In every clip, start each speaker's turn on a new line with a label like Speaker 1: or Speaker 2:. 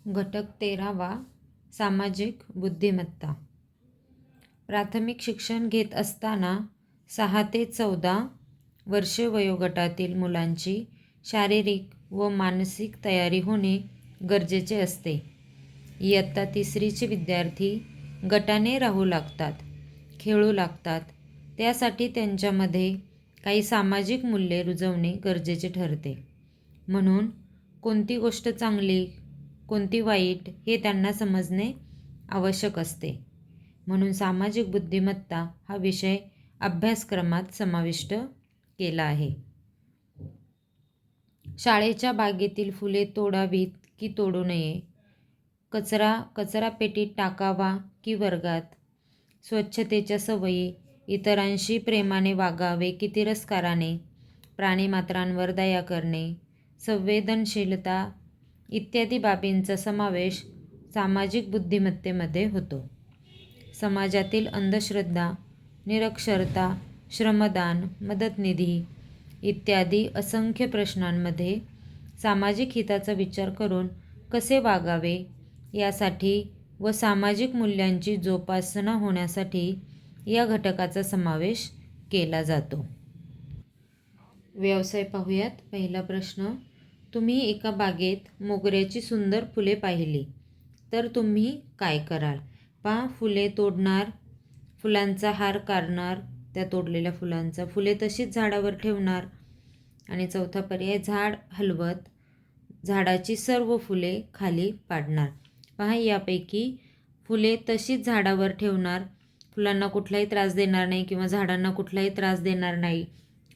Speaker 1: घटक 13वा सामाजिक बुद्धिमत्ता. प्राथमिक शिक्षण घेत असताना 6 ते 14 वर्षे वयोगटातील मुलांची शारीरिक व मानसिक तयारी होणे गरजेचे असते. इयत्ता 3रीचे विद्यार्थी गटाने राहू लागतात, खेळू लागतात. त्यासाठी त्यांच्यामध्ये काही सामाजिक मूल्ये रुजवणे गरजेचे ठरते. म्हणून कोणती गोष्ट चांगली, कोणती वाईट हे त्यांना समजणे आवश्यक असते. म्हणून सामाजिक बुद्धिमत्ता हा विषय अभ्यासक्रमात समाविष्ट केला आहे. शाळेच्या बागेतील फुले तोडावीत की तोडू नये, कचरा पेटीत टाकावा की वर्गात, स्वच्छतेच्या सवयी, इतरांशी प्रेमाने वागावे की तिरस्काराने, प्राणीमात्रांवर दया करणे, संवेदनशीलता इत्यादी बाबींचा समावेश सामाजिक बुद्धिमत्तेमध्ये होतो. समाजातील अंधश्रद्धा, निरक्षरता, श्रमदान, मदतनिधी इत्यादी असंख्य प्रश्नांमध्ये सामाजिक हिताचा विचार करून कसे वागावे यासाठी व सामाजिक मूल्यांची जोपासना होण्यासाठी या घटकाचा समावेश केला जातो. व्यवसाय पाहूयात. पहिला प्रश्न, तुम्ही एका बागेत मोगऱ्याची सुंदर फुले पाहिली तर तुम्ही काय कराल? पहा, फुले तोडणार, फुलांचा हार करणार, त्या तोडलेल्या फुलांचा, फुले तशीच झाडावर ठेवणार. आणि चौथा पर्याय, झाड हलवत झाडाची सर्व फुले खाली पाडणार. पहा, यापैकी फुले तशीच झाडावर ठेवणार, फुलांना कुठलाही त्रास देणार नाही किंवा झाडांना कुठलाही त्रास देणार नाही,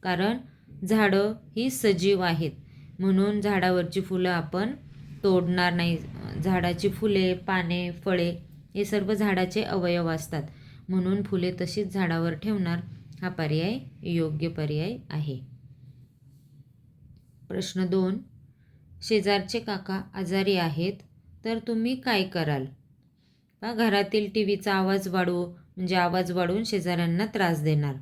Speaker 1: कारण झाडं ही सजीव आहेत. म्हणून झाडावरची फुलं आपण तोडणार नाही. झाडाची फुले, पाने, फळे हे सर्व झाडाचे अवयव असतात. म्हणून फुले तशीच झाडावर ठेवणार हा पर्याय योग्य पर्याय आहे. प्रश्न 2, शेजारचे काका आजारी आहेत तर तुम्ही काय कराल? घरातील टीव्हीचा आवाज वाढवून शेजाऱ्यांना त्रास देणार,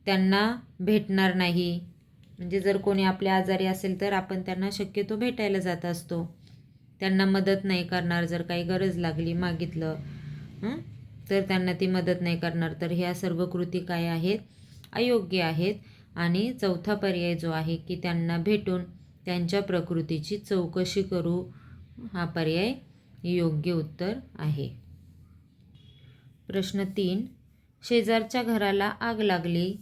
Speaker 1: त्यांना भेटणार नाही. म्हणजे जर कोणी आपल्या आजारी असेल तर आपण त्यांना शक्यतो भेटायला जात असतो. त्यांना मदत नाही करणार, जर काही गरज लागली, मागितलं तर त्यांना ती मदत नाही करणार. तर ह्या सर्व कृती काय आहेत? अयोग्य आहेत. आणि चौथा पर्याय जो आहे की त्यांना भेटून त्यांच्या प्रकृतीची चौकशी करू, हा पर्याय योग्य उत्तर आहे. प्रश्न 3, शेजारच्या घराला आग लागली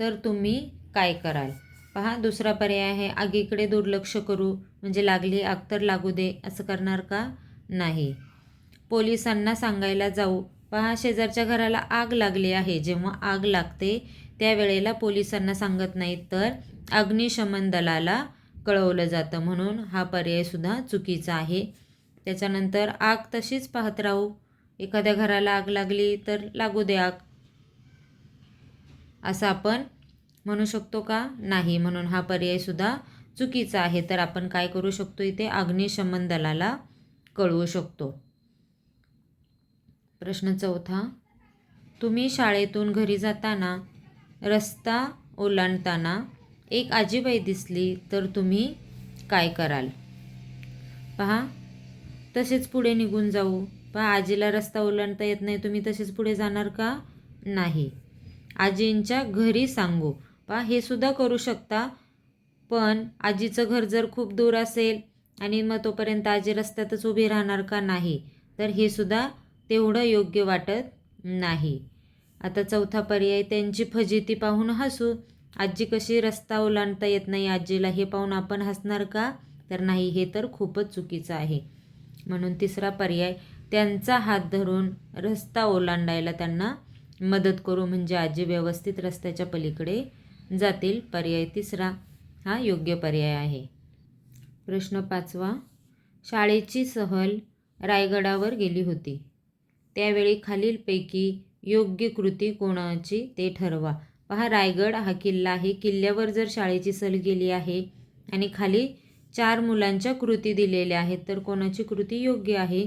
Speaker 1: तर तुम्ही काय कराल? पहा, दुसरा पर्याय आहे, आगीकडे दुर्लक्ष करू, म्हणजे लागली आग तर लागू दे, असं करणार का? नाही. पोलिसांना सांगायला जाऊ. पहा, शेजारच्या घराला आग लागली आहे, जेव्हा आग लागते त्यावेळेला पोलिसांना सांगत नाहीत तर अग्निशमन दलाला कळवलं जातं. म्हणून हा पर्यायसुद्धा चुकीचा आहे. त्याच्यानंतर आग तशीच पाहत राहू, एखाद्या घराला आग लागली तर लागू दे आग, असं आपण म्हणू शकतो का? नाही. म्हणून हा पर्यायसुद्धा चुकीचा आहे. तर आपण काय करू शकतो? इथे अग्निशमन दलाला कळवू शकतो. प्रश्न 4, तुम्ही शाळेतून घरी जाताना रस्ता ओलांडताना एक आजीबाई दिसली तर तुम्ही काय कराल? पहा, तसेच पुढे निघून जाऊ. पहा, आजीला रस्ता ओलांडता येत नाही, तुम्ही तसेच पुढे जाणार का? नाही. आजींच्या घरी सांगू. पहा, हे सुद्धा करू शकता, पण आजीचं घर जर खूप दूर असेल आणि मग तोपर्यंत आजी रस्त्यातच उभी राहणार का? नाही. तर हे सुद्धा तेवढं योग्य वाटत नाही. आता चौथा पर्याय, त्यांची फजिती पाहून हसू. आजी कशी रस्ता ओलांडता येत नाही आजीला, हे पाहून आपण हसणार का? तर नाही. हे तर खूपच चुकीचं आहे. म्हणून तिसरा पर्याय, त्यांचा हात धरून रस्ता ओलांडायला त्यांना मदत करू, म्हणजे आजी व्यवस्थित रस्त्याच्या पलीकडे जातील. पर्याय तिसरा हा योग्य पर्याय आहे. प्रश्न 5, शाळेची सहल रायगडावर गेली होती. त्यावेळी खालीलपैकी योग्य कृती कोणाची ते ठरवा. पहा, रायगड हा किल्ला आहे. किल्ल्यावर जर शाळेची सहल गेली आहे आणि खाली 4 मुलांच्या कृती दिलेल्या आहेत, तर कोणाची कृती योग्य आहे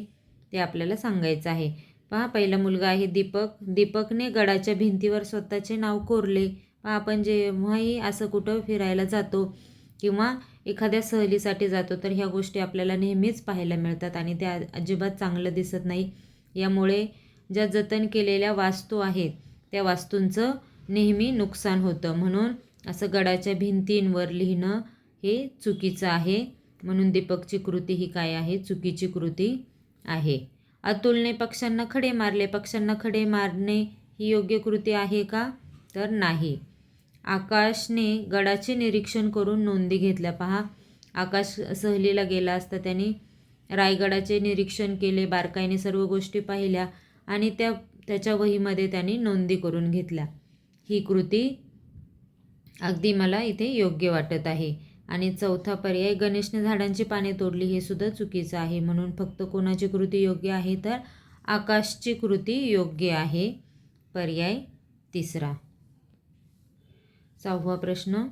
Speaker 1: ते आपल्याला सांगायचं आहे. पहा, पहिला मुलगा आहे दीपक. दीपकने गडाच्या भिंतीवर स्वतःचे नाव कोरले. पहा, आपण जेव्हाही असं कुठं फिरायला जातो किंवा एखाद्या सहलीसाठी जातो तर ह्या गोष्टी आपल्याला नेहमीच पाहायला मिळतात आणि त्या अजिबात चांगलं दिसत नाही. यामुळे ज्या जतन केलेल्या वास्तू आहेत त्या वास्तूंचं नेहमी नुकसान होतं. म्हणून असं गडाच्या भिंतींवर लिहिणं हे चुकीचं आहे. म्हणून दीपकची कृती ही काय आहे? चुकीची कृती आहे. अतुलने पक्ष्यांना खडे मारले. पक्ष्यांना खडे मारणे ही योग्य कृती आहे का? तर नाही. आकाशने गडाचे निरीक्षण करून नोंदी घेतल्या. पहा, आकाश सहलीला गेला असता त्यांनी रायगडाचे निरीक्षण केले, बारकाईने सर्व गोष्टी पाहिल्या आणि त्याच्या वहीमध्ये त्यांनी नोंदी करून घेतल्या. ही कृती अगदी मला इथे योग्य वाटत आहे. आणि चौथा पर्याय, गणेशने झाडांची पाने तोडली, हे सुद्धा चुकीचं आहे. म्हणून फक्त कोणाची कृती योग्य आहे? तर आकाशची कृती योग्य आहे. पर्याय तिसरा. 6वा प्रश्न,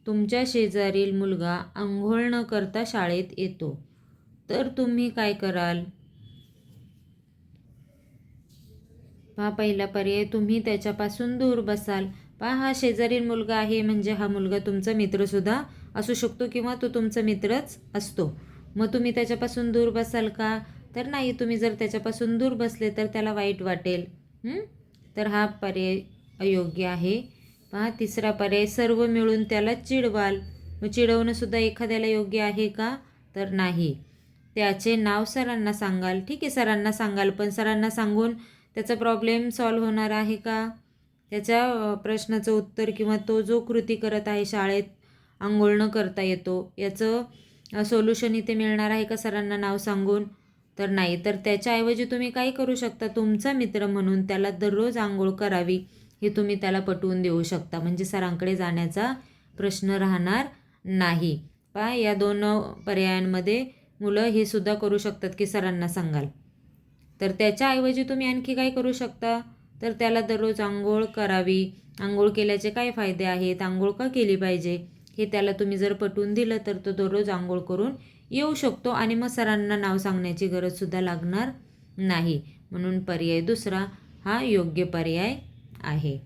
Speaker 1: तुमच्या शेजारील मुलगा अंघोळ न करता शाळेत येतो तर तुम्ही काय कराल? पहा, पहिला पर्याय, तुम्ही त्याच्यापासून दूर बसाल. पहा, हा शेजारील मुलगा आहे म्हणजे हा मुलगा तुमचा मित्रसुद्धा असू शकतो किंवा तो तुमचा मित्रच असतो. मग तुम्ही त्याच्यापासून दूर बसाल का? तर नाही. तुम्ही जर त्याच्यापासून दूर बसले तर त्याला वाईट वाटेल. तर हा पर्याय अयोग्य आहे. पहा, तिसरा पर्याय, सर्व मिळून त्याला चिडवाल. मग चिडवणंसुद्धा एखाद्याला योग्य आहे का? तर नाही. त्याचे नाव सरांना सांगाल. ठीक आहे, सरांना सांगाल, पण सरांना सांगून त्याचा प्रॉब्लेम सॉल्व्ह होणार आहे का? त्याच्या प्रश्नाचं उत्तर किंवा तो जो कृती करत आहे शाळेत अंघोळ न करता येतो याचं सोल्युशन इथे मिळणार आहे का सरांना नाव सांगून? तर नाही. तर त्याच्याऐवजी तुम्ही काय करू शकता? तुमचा मित्र म्हणून त्याला दररोज अंघोळ करावी हे तुम्ही त्याला पटवून देऊ शकता. म्हणजे सरांकडे जाण्याचा प्रश्न राहणार नाही. पहा, या 2 पर्यायांमध्ये मुलं हे सुद्धा करू शकतात की सरांना सांगाल. तर त्याच्याऐवजी तुम्ही आणखी काय करू शकता? तर त्याला दररोज अंघोळ करावी. अंघोळ केल्याचे काय फायदे आहेत? अंघोळ का केली पाहिजे? हे त्याला तुम्ही जर पटवून दिलं तर तो दररोज अंघोळ करून येऊ शकतो आणि मग सरांना नाव सांगण्याची गरजसुद्धा लागणार नाही. म्हणून पर्याय दुसरा हा योग्य पर्याय आहे.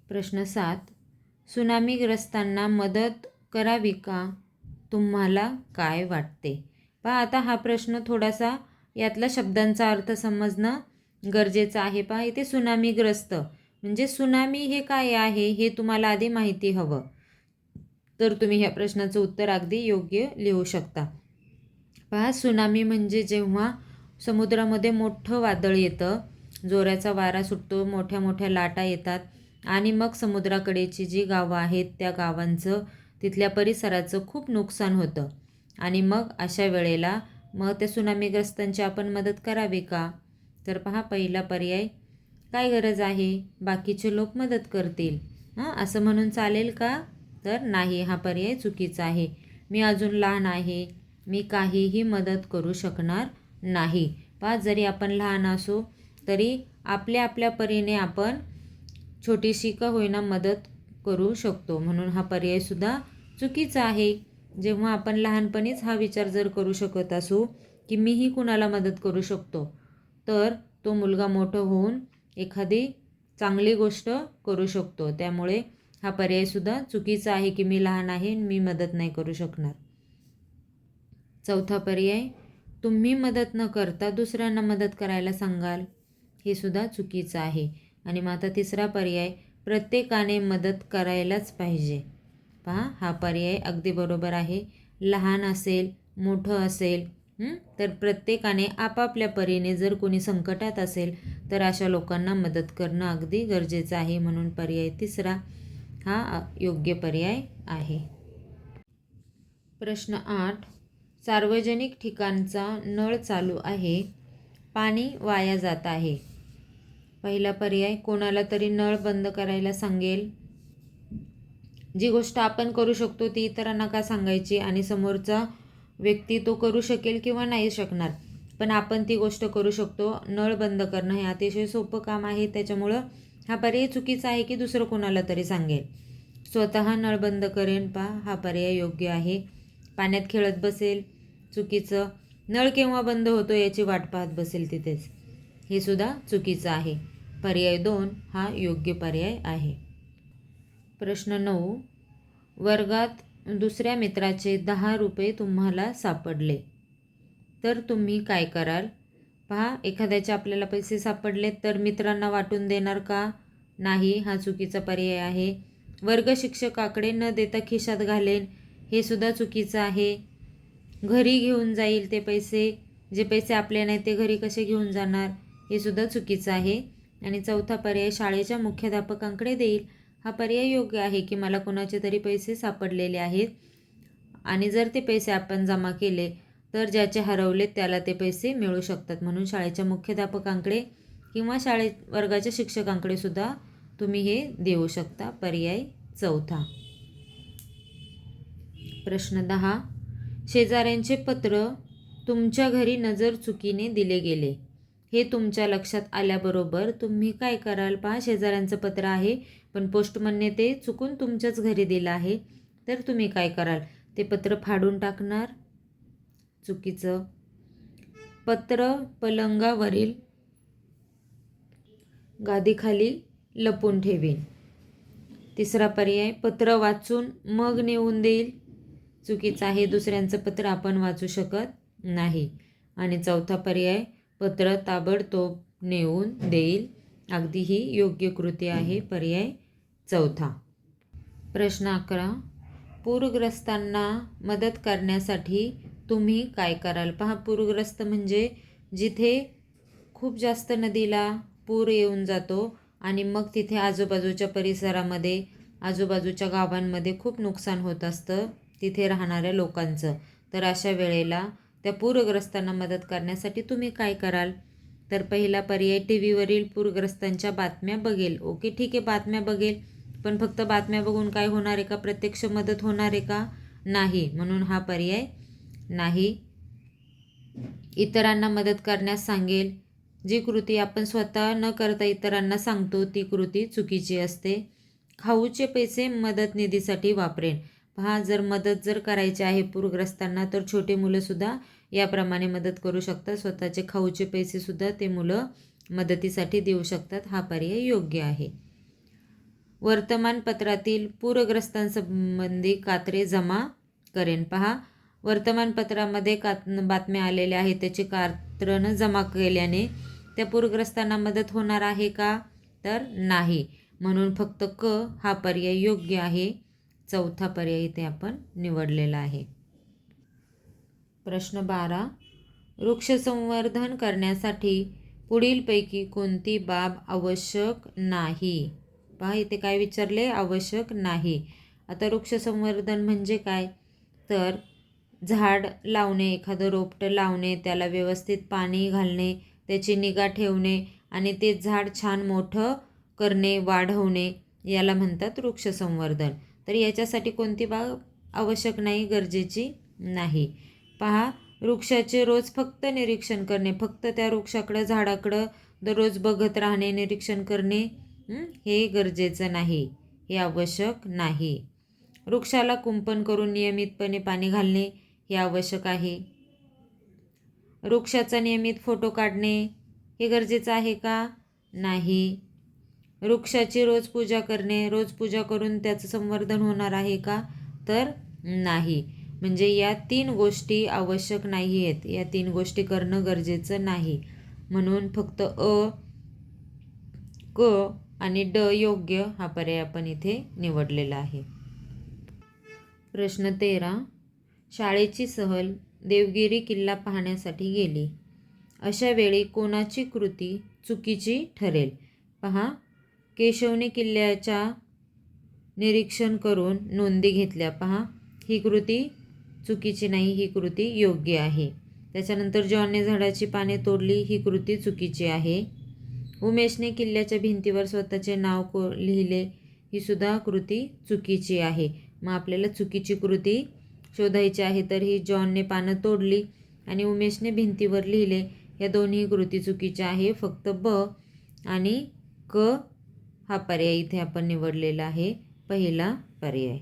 Speaker 1: प्रश्न 7, सुनामीग्रस्तांना मदत करावी का? तुम्हाला काय वाटते? पहा, आता हा प्रश्न थोडासा यातला शब्दांचा अर्थ समजणं गरजेचं आहे. पहा, इथे सुनामीग्रस्त म्हणजे सुनामी हे काय आहे हे तुम्हाला आधी माहिती हवं. तर तुम्ही ह्या प्रश्नाचं उत्तर अगदी योग्य लिहू शकता. पहा, सुनामी म्हणजे जेव्हा समुद्रामध्ये मोठं वादळ येतं, जोराचा वारा सुटतो, मोठ्या मोठ्या लाटा येतात आणि मग समुद्राकडेची जी गावं आहेत त्या गावांचं, तिथल्या परिसराचं खूप नुकसान होतं. आणि मग अशा वेळेला मग त्या सुनामीग्रस्तांची आपण मदत करावी का? तर पहा, पहिला पर्याय, काय गरज आहे, बाकीचे लोक मदत करतील, असं म्हणून चालेल का? तर नाही. हा पर्याय चुकीचा आहे. मी अजून लहान आहे, मी काहीही मदत करू शकणार नाही. पहा, जरी आपण लहान असो तरी आपल्या आपल्या परीने आपण छोटीशी का होईना मदत करू शकतो. म्हणून हा पर्यायसुद्धा चुकीचा आहे. जेव्हा आपण लहानपणीच हा विचार जर करू शकत असू की मीही कुणाला मदत करू शकतो, तर तो मुलगा मोठं होऊन एखादी चांगली गोष्ट करू शकतो. त्यामुळे हा पर्यायसुद्धा चुकीचा आहे की मी लहान आहे, मी मदत नाही करू शकणार. चौथा पर्याय, तुम्ही मदत न करता दुसऱ्यांना मदत करायला सांगाल, हे सुद्धा चुकीचं आहे. आणि मग आता तिसरा पर्याय, प्रत्येकाने मदत करायलाच पाहिजे. पहा, हा पर्याय अगदी बरोबर आहे. लहान असेल, मोठं असेल, तर प्रत्येकाने आपापल्या परीने जर कोणी संकटात असेल तर अशा लोकांना मदत करणं अगदी गरजेचं आहे. म्हणून पर्याय तिसरा हा योग्य पर्याय आहे. प्रश्न 8, सार्वजनिक ठिकाणचा नळ चालू आहे, पाणी वाया जात आहे. पहिला पर्याय, कोणाला तरी नळ बंद करायला सांगेल. जी गोष्ट आपण करू शकतो ती इतरांना का सांगायची? आणि समोरचा व्यक्ती तो करू शकेल किंवा नाही शकणार, पण आपण ती गोष्ट करू शकतो. नळ बंद करणं हे अतिशय सोपं काम आहे. त्याच्यामुळं हा पर्याय चुकीचा आहे की दुसरं कोणाला तरी सांगेल. स्वतः नळ बंद करेन, पहा, हा पर्याय योग्य आहे. पाण्यात खेळत बसेल, चुकीचं. नळ केव्हा बंद होतो याची वाट पाहत बसेल तिथेच, हे सुद्धा चुकीचं आहे. पर्याय 2 हा योग्य पर्याय आहे. प्रश्न 9, वर्गात दुसऱ्या मित्राचे 10 रुपये तुम्हाला सापडले, तर तुम्ही काय कराल? पहा, एखाद्याचे आपल्याला पैसे सापडले तर मित्रांना वाटून देणार का? नाही, हा चुकीचा पर्याय आहे. वर्ग शिक्षकाकडे न देता खिशात घालेन, हे सुद्धा चुकीचं आहे. घरी घेऊन जाईल ते पैसे, जे पैसे आपले नाही ते घरी कसे घेऊन जाणार, हे सुद्धा चुकीचं आहे. आणि चौथा पर्याय, शाळेच्या मुख्याध्यापकांकडे देईल, हा पर्याय योग्य आहे की मला कोणाचे तरी पैसे सापडलेले आहेत आणि जर ते पैसे आपण जमा केले तर ज्याचे हरवले त्याला ते पैसे मिळू शकतात. म्हणून शाळेच्या मुख्याध्यापकांकडे किंवा शाळेत वर्गाच्या शिक्षकांकडे सुद्धा तुम्ही हे देऊ शकता. पर्याय चौथा. प्रश्न 10. शेजाऱ्यांचे पत्र तुमच्या घरी नजर चुकीने दिले गेले, हे तुमच्या लक्षात आल्याबरोबर तुम्ही काय कराल? पहा, शेजाऱ्यांचं पत्र आहे पण पोस्टमनने ते चुकून तुमच्याच घरी दिलं आहे, तर तुम्ही काय कराल? ते पत्र फाडून टाकणार, चुकीचं. पत्र पलंगावरील गादीखाली लपून ठेवीन. तिसरा पर्याय, पत्र वाचून मग नेऊन देईल, चुकीचं आहे. दुसऱ्यांचं पत्र आपण वाचू शकत नाही. आणि चौथा पर्याय, पत्र ताबडतोब नेऊन देईल, अगदी ही योग्य कृती आहे. पर्याय चौथा. प्रश्न 11. पूरग्रस्तांना मदत करण्यासाठी तुम्ही काय कराल? पहा, पूरग्रस्त म्हणजे जिथे खूप जास्त नदीला पूर येऊन जातो आणि मग तिथे आजूबाजूच्या परिसरामध्ये, आजूबाजूच्या गावांमध्ये खूप नुकसान होत असतं तिथे राहणाऱ्या लोकांचं. तर अशा वेळेला त्या पूरग्रस्तांना मदत करण्यासाठी तुम्ही काय कराल? तर पहिला पर्याय, टी व्हीवरील पूरग्रस्तांच्या बातम्या बघेल. ओके, ठीक आहे, बातम्या बघेल, पण फक्त बातम्या बघून काय होणार आहे का? प्रत्यक्ष मदत होणार आहे का? नाही, म्हणून हा पर्याय नाही. इतरांना मदत करण्यास सांगेल. जी कृती आपण स्वतः न करता इतरांना सांगतो ती कृती चुकीची असते. खाऊचे पैसे मदत निधीसाठी वापरेन. पहा, जर मदत करायची आहे पूरग्रस्तांना तर छोटे मुलंसुद्धा याप्रमाणे मदत करू शकतात. स्वतःचे खाऊचे पैसेसुद्धा ते मुलं मदतीसाठी देऊ शकतात. हा पर्याय योग्य आहे. वर्तमानपत्रातील पूरग्रस्तांसंबंधी कात्रे जमा करेन. पहा, वर्तमानपत्रामध्ये बातम्या आलेल्या आहेत, त्याची कात्रणं जमा केल्याने त्या पूरग्रस्तांना मदत होणार आहे का? तर नाही, म्हणून फक्त क हा पर्याय योग्य आहे. चौथा पर्याय इथे आपण निवडलेला आहे. प्रश्न 12. वृक्षसंवर्धन करण्यासाठी पुढीलपैकी कोणती बाब आवश्यक नाही? पहा, इथे काय विचारले? आवश्यक नाही. आता वृक्षसंवर्धन म्हणजे काय? तर झाड लावणे, एखादं रोपटं लावणे, त्याला व्यवस्थित पाणी घालणे, त्याची निगा ठेवणे आणि ते झाड छान मोठं करणे, वाढवणे, याला म्हणतात वृक्षसंवर्धन. तर याच्यासाठी कोणती बाब आवश्यक नाही, गरजेची नाही. पहा, वृक्षाचे रोज फक्त निरीक्षण करणे, फक्त त्या वृक्षाकडं, झाडाकडं दररोज बघत राहणे, निरीक्षण करणे, हे गरजेचं नाही, हे आवश्यक नाही. वृक्षाला कुंपण करून नियमितपणे पाणी घालणे हे आवश्यक आहे. वृक्षाचा नियमित फोटो काढणे हे गरजेचं आहे का? नाही. वृक्षाची रोज पूजा करणे, रोज पूजा करून त्याचं संवर्धन होणार आहे का? तर नाही. म्हणजे या 3 गोष्टी आवश्यक नाही आहेत, या 3 गोष्टी करणं गरजेचं नाही. म्हणून फक्त अ, क आणि ड योग्य हा पर्याय आपण इथे निवडलेला आहे. प्रश्न 13. शाळेची सहल देवगिरी किल्ला पाहण्यासाठी गेली. अशा वेळी कोणाची कृती चुकीची ठरेल? पहा, केशवने किल्ल्याच्या निरीक्षण करून नोंदी घेतल्या. पहा, ही कृती चुकीची नाही, ही कृती योग्य आहे. त्याच्यानंतर जॉनने झाडाची पाने तोडली, ही कृती चुकीची आहे. उमेशने किल्ल्याच्या भिंतीवर स्वतःचे नाव लिहिले, ही सुद्धा कृती चुकीची आहे. मग आपल्याला चुकीची कृती शोधायची आहे. तर ही जॉनने पानं तोडली आणि उमेशने भिंतीवर लिहिले, या दोन्ही कृती चुकीच्या आहे. फक्त ब आणि क हा पर्याय इथे आपण निवडलेला आहे, पहिला पर्याय.